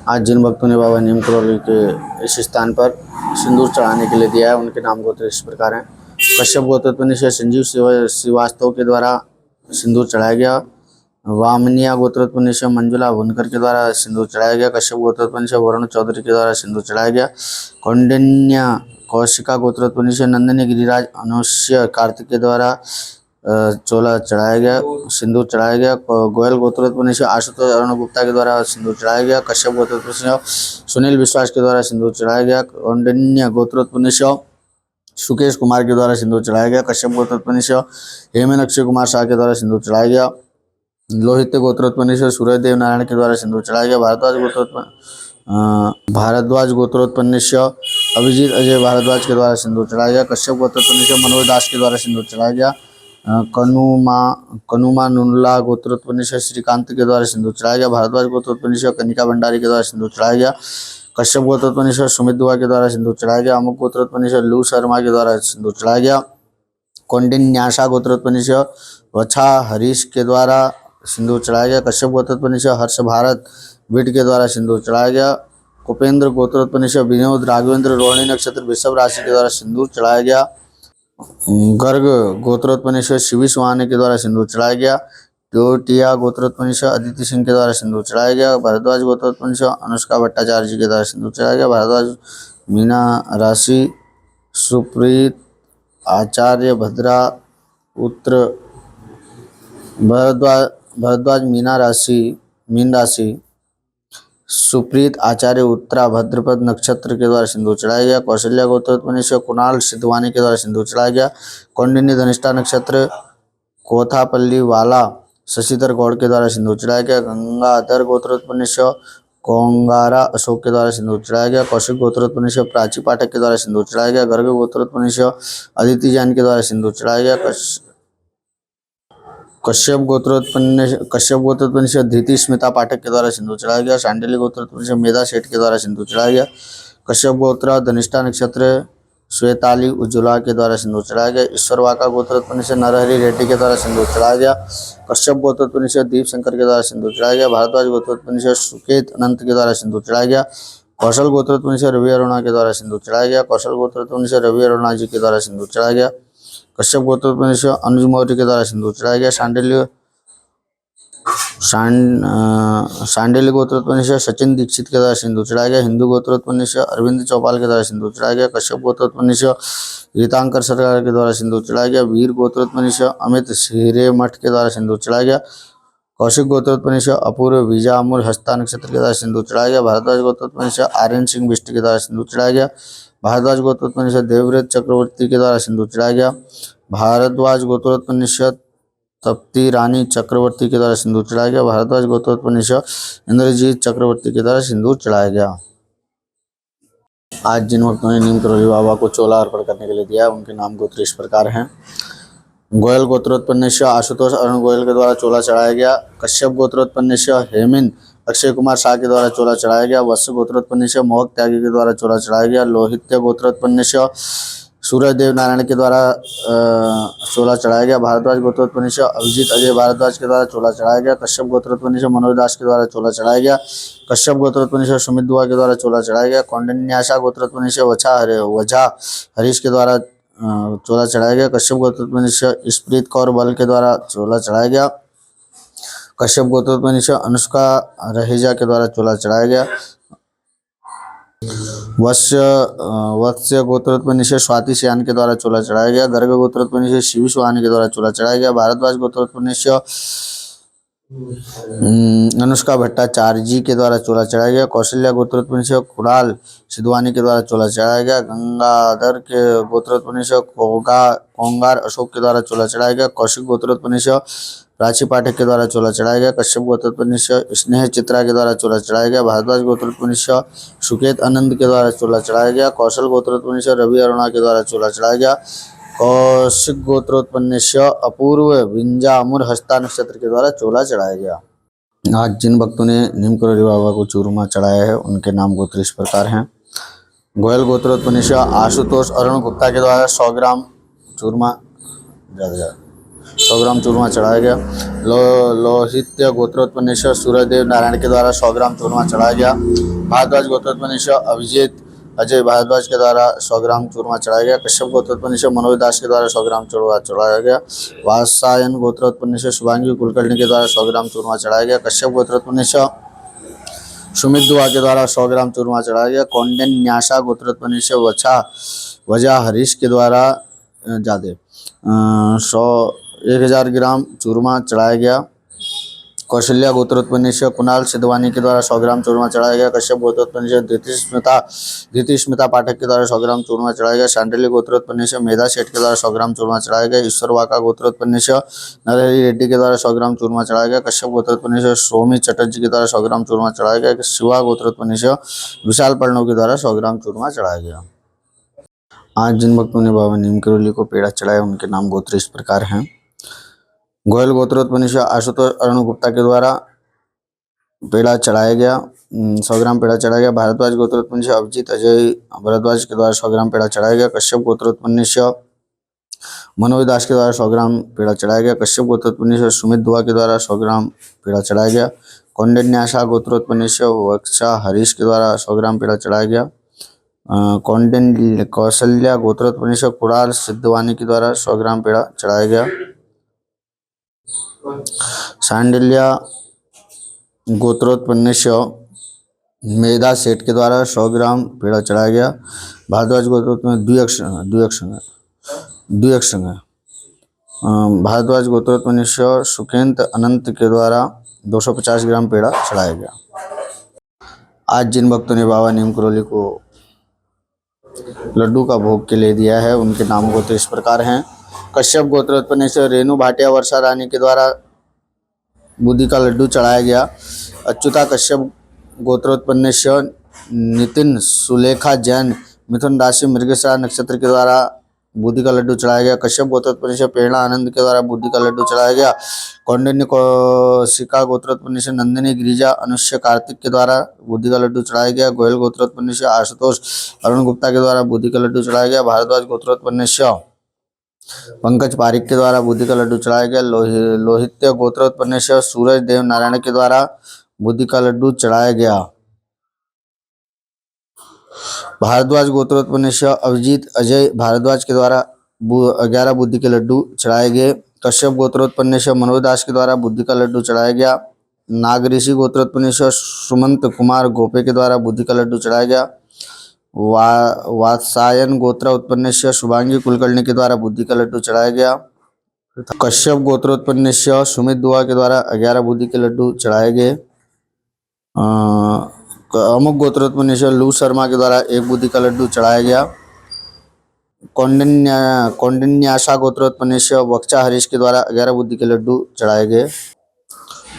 आज जिन भक्तों ने बाबा नीम करौली के इस स्थान पर सिंदूर चढ़ाने के लिए दिया है, उनके नाम गोत्र इस प्रकार हैं। कश्यप गोत्रोत्पन्नी से संजीव श्रीवास्तव के द्वारा सिंदूर चढ़ाया गया। वामनिया गोत्रोत्पन्नी से मंजुला भुनकर के द्वारा सिंदूर चढ़ाया गया। कश्यप गोत्रोत्पन्नी से वरुण चौधरी के द्वारा सिंदूर चढ़ाया गया। कौंडिन्या कौशिका गोत्रोत्पन्नी से नंदिनी गिरिराज अनुष्य कार्तिक के द्वारा चोला चढ़ाया गया, सिंदूर चढ़ाया गया। गोयल गोत्रोत्पन्नी से आशुतोष अरुण गुप्ता के द्वारा सिंदूर चढ़ाया गया। कश्यप गोत्रोत्पन्नी से सुनील विश्वास के द्वारा सिंदूर चढ़ाया गया। कौंडिन्य गोत्रोत्पन्नी से सुकेश कुमार के द्वारा सिंदूर चढ़ाया गया। कश्यप गोत्रोत्पन्नी से हेमन अक्षय कुमार शाह के द्वारा सिंदूर चढ़ाया गया। लोहित्य गोत्रोत्पन्नी से सूर्यदेव नारायण के द्वारा सिंदूर चढ़ाया गया। भारद्वाज गोत्रोत्पन्नी से अभिजीत अजय भारद्वाज के द्वारा सिंदूर चढ़ाया गया। कश्यप गोत्रोत्पन्नी से मनोज दास के द्वारा सिंदूर चढ़ाया गया। कनुमा नुल्ला गोत्रोत्पन्नी से श्रीकांत के द्वारा सिंदूर चढ़ाया गया। भारद्वाज गोत्रोत्पन्नी से कनिका भंडारी के द्वारा सिंदूर चढ़ाया गया। कश्यप गोत्रोत्पन्नी से सुमित दुआ के द्वारा सिंदूर चढ़ाया गया। अमुक गोत्रोत्पन्नी से लू शर्मा के द्वारा सिंदूर चढ़ाया गया। कौंडिन्याशा गोत्रोत्पन्नी से वछा हरीश के द्वारा सिंदूर चढ़ाया गया। कश्यप गोत्रोत्पन्नी से हर्ष भारत विट के द्वारा सिंदूर चढ़ाया गया। कुपेंद्र गोत्रोत्पन्नी से विनोद राघवेंद्र रोहिणी नक्षत्र वृषभ राशि के द्वारा सिंदूर चढ़ाया गया। गर्ग गोत्रोत्पन्नी से शिवी सुहाने के द्वारा सिंदूर चढ़ाया गया। टोटिया गोत्रोत्पन्नी से अदिति सिंह के द्वारा सिंदूर चढ़ाया गया। भारद्वाज गोत्रोत्पन्नी से अनुष्का भट्टाचार्य जी के द्वारा सिंदूर चढ़ाया गया। भारद्वाज मीना राशि सुप्रीत आचार्य भद्रा उत्तर भारद्वाज मीन राशि सुप्रीत आचार्य उत्तरा भद्रपद नक्षत्र के द्वारा सिंदूर चढ़ाया गया। कौशल्या गोत्रोत्पन्नी से कुणाल सिद्धवानी के द्वारा सिंदूर चढ़ाया गया। कौंडिन्य धनिष्ठा नक्षत्र कोथापल्ली वाला शशिधर गौड़ के द्वारा सिंदूर चढ़ाया गया। गंगाधर गोत्रोत्पन्नी से कोंगारा अशोक के द्वारा सिंदूर चढ़ाया गया। कौशिक गोत्रोत्पन्नी से प्राची पाठक के द्वारा सिंदूर चढ़ाया गया। गर्ग गोत्रोत्पन्नी से अदिति जैन के द्वारा सिंदूर चढ़ाया गया। कश्यप गोत्रोत्पन्नी से धीति स्मिता पाठक के द्वारा सिंदूर चढ़ाया गया। शांडिल्य गोत्रोत्पन्नी से मेधा सेठ के द्वारा सिंदूर चढ़ाया गया। कश्यप गोत्र धनिष्ठा नक्षत्र श्वेताली उज्ज्वला के द्वारा सिंदूर चढ़ाया गया। ईश्वर वाका गोत्रोत्पन्नी से नरहरि रेड्डी के द्वारा सिंदूर चढ़ाया गया। कश्यप गोत्रोत्पन्नी से दीप शंकर के द्वारा सिंदूर चढ़ाया गया। भारद्वाज गोत्रोत्पन्नी से सुकेत अनंत के द्वारा सिंदूर चढ़ाया गया। कौशल गोत्रोत्पन्नी से रवि अरुणा के द्वारा सिंदूर चढ़ाया गया। कौशल गोत्रोत्पन्नी से रवि अरुणा जी के द्वारा सिंदूर चढ़ाया गया। कश्यप गोत्रोत्पन्नी से अनुज मौर्य के द्वारा सिंदूर चढ़ाया गया। शांडिल्य गोत्रोत्पन्नी से सचिन दीक्षित के द्वारा सिंदूर चढ़ाया गया। हिंदू गोत्रोत्पन्नी से अरविंद चौपाल के द्वारा सिंदूर चढ़ाया गया। कश्यप गोत्रोत्पन्नी से रीतांकर सरकार के द्वारा सिंदूर चढ़ाया गया। वीर गोत्रोत्पन्नी से अमित हिरेमठ के द्वारा सिंदूर चढ़ाया गया। कौशिक गोत्रोत्पन्नी से अपूर्व बीजामुर हस्ता नक्षत्र के द्वारा सिंदूर चढ़ाया गया। भारद्वाज गोत्रोत्पन्नी से आर्यन सिंह बिष्ट के द्वारा सिंदूर चढ़ाया गया। भारद्वाज गोत्रोत्पन्नी से देवव्रत चक्रवर्ती के द्वारा सिंदूर चढ़ाया गया। भारद्वाज गोत्रोत्पन्नी से तप्ती रानी चक्रवर्ती के द्वारा सिंदूर चढ़ाया गया। भारद्वाज गोत्रोत्पन्नी से इंद्रजीत चक्रवर्ती के द्वारा सिंदूर चढ़ाया गया। आज जिन भक्तों ने नीम करौली बाबा को चोला अर्पण करने के लिए दिया, उनके नाम गोत्र इस प्रकार हैं। गोयल गोत्रोत्पन्नी से आशुतोष अरुण गोयल के द्वारा चोला चढ़ाया गया। कश्यप गोत्रोत्पन्नी से हेमिन अक्षय कुमार शाह के द्वारा चोला चढ़ाया गया। वत्स गोत्रोत्पन्नी से मोहक त्यागी के द्वारा चोला चढ़ाया गया। लोहित्य गोत्रोत्पन्नी से सूर्यदेव नारायण के द्वारा चोला चढ़ाया गया। भारद्वाज गोत्रोत्पन्नी से अभिजीत अजय भारद्वाज के द्वारा चोला चढ़ाया गया। कश्यप गोत्रोत्पन्नी से मनोज दास के द्वारा चोला चढ़ाया गया। कश्यप गोत्रोत्पन्नी से सुमित दुआ के द्वारा चोला चढ़ाया गया। कौंडिन्याशा गोत्रोत्पन्नी से वछा हरीश के द्वारा चोला चढ़ाया गया। कश्यप गोत्रोत्पन्नी से स्प्रीत कौर बल के द्वारा चोला चढ़ाया गया। कश्यप गोत्रोत्पन्नी से अनुष्का रहेजा के द्वारा चोला चढ़ाया गया। वत्स्य गोत्रोत्पन्नी से स्वाति सियान के द्वारा चोला चढ़ाया गया। गर्ग गोत्रोत्पन्नी से शिव सुहानी के द्वारा चोला चढ़ाया गया। भारद्वाज गोत्रोत्पन्नी से अनुष्का भट्टाचार्य जी के द्वारा चोला चढ़ाया गया। कौशल्या गोत्रोत्पन्नी से कुणाल सिद्धवानी के द्वारा चोला चढ़ाया गया। गंगाधर के गोत्रोत्पन्नी से कोंगार अशोक के द्वारा चोला चढ़ाया गया। कौशिक गोत्रोत्पन्नी से प्राची पाठक के द्वारा चोला चढ़ाया गया। कश्यप गोत्रोत्पन्नी से स्नेह चित्रा के द्वारा चोला चढ़ाया गया। भारद्वाज गोत्रोत्पन्नी से सुकेत आनंद के द्वारा चोला चढ़ाया गया। कौशल गोत्रोत्पन्नी से रवि अरुणा के द्वारा चोला चढ़ाया गया। कौशिक गोत्रोत्पन्नी से अपूर्व विंजामुर हस्ता नक्षत्र के द्वारा चोला चढ़ाया गया। आज जिन भक्तों ने नीम करौली बाबा को चूरमा चढ़ाया है, उनके नाम गोत्र इस प्रकार हैं। गोयल गोत्रोत्पन्नी से आशुतोष अरुण गुप्ता के द्वारा 100 ग्राम चूरमा 100 ग्राम चूरमा चढ़ाया गया। लोहित्य गोत्रोत्पन्न सूर्यदेव नारायण के द्वारा 100 ग्राम चूरमा चढ़ाया गया। भारद्वाज गोत्रोत्पन्न अभिजीत अजय भारद्वाज के द्वारा 100 ग्राम चूरमा चढ़ाया गया। कश्यप गोत्रोत्पन्न मनोज दास के द्वारा 100 ग्राम चूरमा चढ़ाया गया। वात्सायन गोत्रोत्पन्न शुभांगी कुलकर्णी के द्वारा 100 ग्राम चूरमा चढ़ाया गया। कश्यप गोत्रोत्पन्न सुमित दुआ के द्वारा 100 ग्राम चूरमा चढ़ाया गया। कौंडिन्यासा गोत्रोत्पन्न वजह हरीश के द्वारा 1000 ग्राम चूरमा चढ़ाया गया। कौशल्या गोत्रोत्पन्न कुणाल सिद्धवानी के द्वारा 100 ग्राम चूरमा चढ़ाया गया। कश्यप गोत्रोत्पन्न धृति स्मिता पाठक के द्वारा 100 ग्राम चूरमा चढ़ाया गया। शांडिल्य गोत्रोत्पन्न मेधा सेठ के द्वारा 100 ग्राम चूरमा चढ़ाया गया। ईश्वर वाका गोत्रोत्पन्न नरहरि रेड्डी के द्वारा 100 ग्राम चूरमा चढ़ाया गया। कश्यप गोत्रोत्पन्न सोमी चटर्जी के द्वारा 100 ग्राम चूरमा चढ़ाया गया। शिवा गोत्रोत्पन्न विशाल प्रणव के द्वारा 100 ग्राम चूरमा चढ़ाया गया। आज जिन भक्तों ने बाबा नीम करोली को पेड़ा चढ़ाया उनके नाम गोत्र इस प्रकार हैं। गोयल गोत्रोत्पन्न आशुतोष अरुण गुप्ता के द्वारा पेड़ा चढ़ाया गया, 100 ग्राम पेड़ा चढ़ाया गया। भारद्वाज गोत्रोत्पन्न अभिजीत अजय भारद्वाज के द्वारा 100 ग्राम पेड़ा चढ़ाया गया। कश्यप गोत्रोत्पन्न मनोज दास के द्वारा 100 ग्राम पेड़ा चढ़ाया गया। कश्यप गोत्रोत्पन्न सुमित दुआ के द्वारा 100 ग्राम पेड़ा चढ़ाया गया। कौंडिन्यासा गोत्रोत्पन्न वक्षा हरीश के द्वारा 100 ग्राम पेड़ा चढ़ाया गया। कौशल्या गोत्रोत्पन्न कुणाल सिद्धवानी के द्वारा 100 ग्राम पेड़ा चढ़ाया गया। सांडिल्या गोत्रोत्पन्न मेधा सेठ के द्वारा 100 ग्राम पेड़ा चढ़ाया गया। भारद्वाज गोत्रोत्पन्न द्वियक संघ भारद्वाज गोत्रोत्पन्न सुकेंत अनंत के द्वारा 250 ग्राम पेड़ा चढ़ाया गया। आज जिन भक्तों ने बाबा नीम करोली को लड्डू का भोग के लिए दिया है उनके नाम गोत्र इस प्रकार हैं। कश्यप गोत्रोत्पन्न रेणु भाटिया वर्षा रानी के द्वारा बुद्धि का लड्डू चढ़ाया गया। अच्युता कश्यप गोत्रोत्पन्न नितिन सुलेखा जैन मिथुन राशि मृगशिरा नक्षत्र के द्वारा बुद्धि का लड्डू चढ़ाया गया। कश्यप गोत्रोत्पन्न प्रेरणा आनंद के द्वारा बुद्धि का लड्डू चढ़ाया गया। कौंडिन्य कौशिका गोत्रोत्पन्न नंदिनी गिरिजा अनुष्य कार्तिक के द्वारा बुद्धि का लड्डू चढ़ाया गया। गोयल गोत्रोत्पन्न आशुतोष अरुण गुप्ता के द्वारा बुद्धि का लड्डू चढ़ाया गया। भारद्वाज गोत्रोत्पन्न पंकज पारिक के द्वारा बुद्धि का लड्डू चढ़ाया गया। लोहित्य गोत्रोत्पन्न सूरज देव नारायण के द्वारा बुद्धि का लड्डू चढ़ाया गया। भारद्वाज गोत्रोत्पन्न अभिजीत अजय भारद्वाज के द्वारा 11 बुद्धि के लड्डू चढ़ाए गए। कश्यप गोत्रोत्पन्न मनोज दास के द्वारा बुद्धि का लड्डू चढ़ाया गया। नागऋषि गोत्रोत्पन्न सुमंत कुमार गोपे के द्वारा बुद्धि का लड्डू चढ़ाया गया। वात्सायन गोत्र उत्पन्न शुभांगी कुलकर्णी के द्वारा बुद्धि का लड्डू चढ़ाया गया। कश्यप गोत्रोत्पन्न सुमित दुआ के द्वारा 11 बुद्धि के लड्डू चढ़ाए गए। अमुक गोत्रोत्पन्न लू शर्मा के द्वारा 1 बुद्धि का लड्डू चढ़ाया गया। कौंडिन्यासा गोत्रोत्पन्न वक्षा हरीश के द्वारा 11 बुद्धि के लड्डू चढ़ाए गए।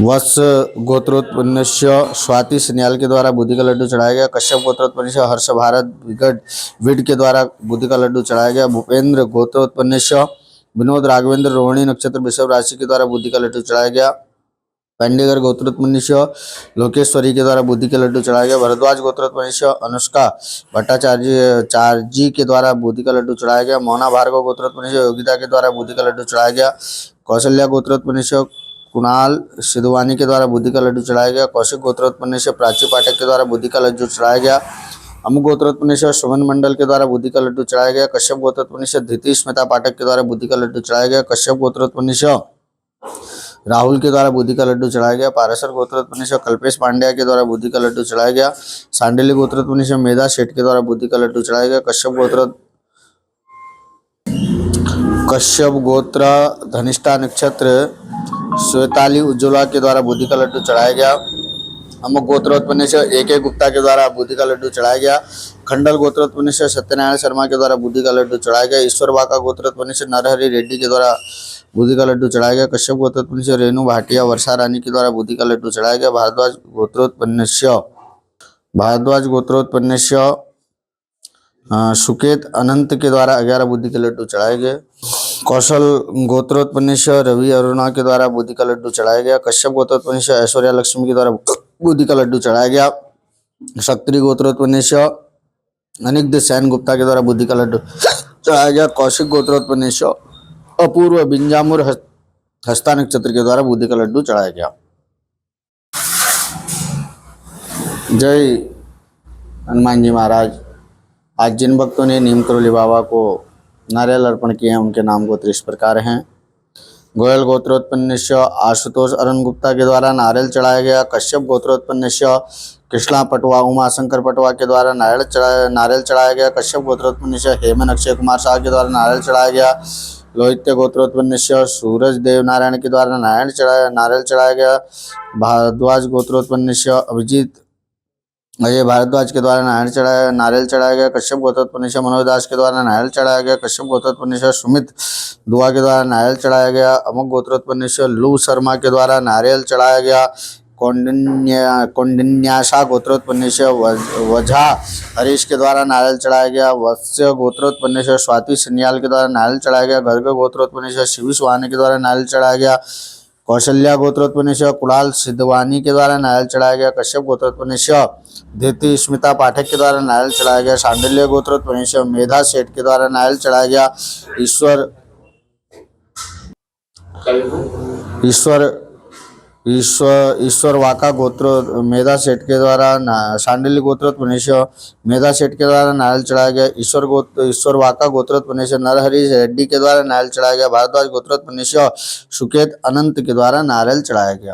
वत्स गोत्रोत्पन्न स्वाति सन्याल के द्वारा बुद्धि का लड्डू चढ़ाया गया। कश्यप गोत्रोत्पन्न हर्ष भारत विड के द्वारा बुद्धि का लड्डू चढ़ाया गया। भूपेंद्र गोत्रोत्पन्न विनोद राघवेंद्र रोहिणी नक्षत्र वृषभ राशि के द्वारा बुद्धि का लड्डू चढ़ाया गया। पेंडेगर गोत्रोत्पन्न लोकेश्वरी के द्वारा बुद्धि के लड्डू चढ़ाया गया। भरद्वाज गोत्रोत्पन्न अनुष्का भट्टाचार्य के द्वारा बुद्धि का लड्डू चढ़ाया गया। मोना भार्गव गोत्रोत्पन्न योगिता के द्वारा बुद्धि का लड्डू चढ़ाया गया। कौशल्या गोत्रोत्पन्न कुणाल सिद्धवानी के द्वारा बुद्धि का लड्डू चढ़ाया गया। कौशिक गोत्रोत्पन्न प्राची पाठक के द्वारा बुद्धि का लड्डू चढ़ाया गया। अमुक गोत्रोत्पन्न सुमन मंडल के द्वारा बुद्धि का लड्डू चढ़ाया गया। कश्यप गोत्रोत्पन्न धृति स्मिता पाठक के द्वारा बुद्धि का लड्डू चढ़ाया गया। कश्यप गोत्रोत्पन्न राहुल के द्वारा बुद्धि का लड्डू चढ़ाया गया। पाराशर गोत्रोत्पन्न कल्पेश पांड्या के द्वारा बुद्धि का लड्डू चढ़ाया गया। सांडिल्य गोत्रोत्पन्न मेधा सेठ के द्वारा बुद्धि का लड्डू चढ़ाया गया। कश्यप गोत्र धनिष्ठा नक्षत्र श्वेताली उज्ज्वला के द्वारा बुद्धि का लड्डू चढ़ाया गया। अमुक गोत्रोत्पन्न AK गुप्ता के द्वारा बुद्धि का लड्डू चढ़ाया गया। खंडल गोत्रोत्पन्न सत्यनारायण शर्मा के द्वारा बुद्धि का लड्डू चढ़ाया गया। ईश्वर वाका गोत्रोत्पन्न नरहरि रेड्डी के द्वारा बुद्धि का लड्डू चढ़ाया गया। कश्यप गोत्रोत्पन्न रेणु भाटिया वर्षा रानी के द्वारा बुद्धि का लड्डू चढ़ाया गया। भारद्वाज गोत्रोत्पन्न सुकेत अनंत के द्वारा 11 बुद्धि के लड्डू चढ़ाए गए। कौशल गोत्रोत्पन्न रवि अरुणा के द्वारा बुद्धि का लड्डू चढ़ाया गया। कश्यप गोत्रोत्पन्न ऐश्वर्या लक्ष्मी के द्वारा बुद्धि का लड्डू चढ़ाया गया। क्षत्रिय गोत्रोत्पन्न अनिग्ध सैन गुप्ता के द्वारा बुद्धि का लड्डू चढ़ाया गया। कौशिक गोत्रोत्पन्न अपूर्व बिंजामुर हस्ता नक्षत्र के द्वारा बूंदी का लड्डू चढ़ाया गया। जय हनुमान जी महाराज। आज जिन भक्तों ने नीम करोली बाबा को नारियल अर्पण किए हैं उनके नाम गोत्र इस प्रकार हैं। गोयल गोत्रोत्पन्न आशुतोष अरुण गुप्ता के द्वारा नारियल चढ़ाया गया। कश्यप गोत्रोत्पन्न कृष्णा पटवा उमा शंकर पटवा के द्वारा नारियल चढ़ाया गया। कश्यप गोत्रोत्पन्न हेमन अक्षय कुमार शाह के द्वारा नारियल चढ़ाया गया। लोहित्य गोत्रोत्पन्न सूरज देव नारायण के द्वारा नारियल चढ़ाया गया। भारद्वाज गोत्रोत्पन्न अभिजीत अजय भारद्वाज के द्वारा नारियल चढ़ाया गया। कश्यप गोत्रोत्पन्न मनोज दास के द्वारा नारियल चढ़ाया गया। कश्यप गोत्रोत्पन्न सुमित दुआ के द्वारा नारियल चढ़ाया गया। अमुक गोत्रोत्पन्न लू शर्मा के द्वारा नारियल चढ़ाया गया। कौंडिन्याशा गोत्रोत्पन्न वझा हरीश के द्वारा नारियल चढ़ाया गया। वत्स्य गोत्रोत्पन्न स्वाति सन्याल के द्वारा नारियल चढ़ाया गया। गर्ग गोत्रोत्पन्न शिवी सुहाने के द्वारा नारियल चढ़ाया गया। कौशल्या गोत्रोत्पन्न कुणाल सिद्धवानी के द्वारा नारियल चढ़ाया गया। कश्यप गोत्रोत्पन्न धीति स्मिता पाठक के द्वारा नारियल चढ़ाया गया। शांडिल्य गोत्रोत्पन्न मेधा सेठ के द्वारा नारियल चढ़ाया गया। ईश्वर वाका गोत्र मेधा सेठ के द्वारा शांडिल्य गोत्रोत्पन्न मेधा सेठ के द्वारा नारियल चढ़ाया गया। ईश्वर वाका गोत्रोत्पन्न नरहरि रेड्डी के द्वारा नारियल चढ़ाया गया। भारद्वाज गोत्रोत्पन्न सुकेत अनंत के द्वारा नारियल चढ़ाया गया।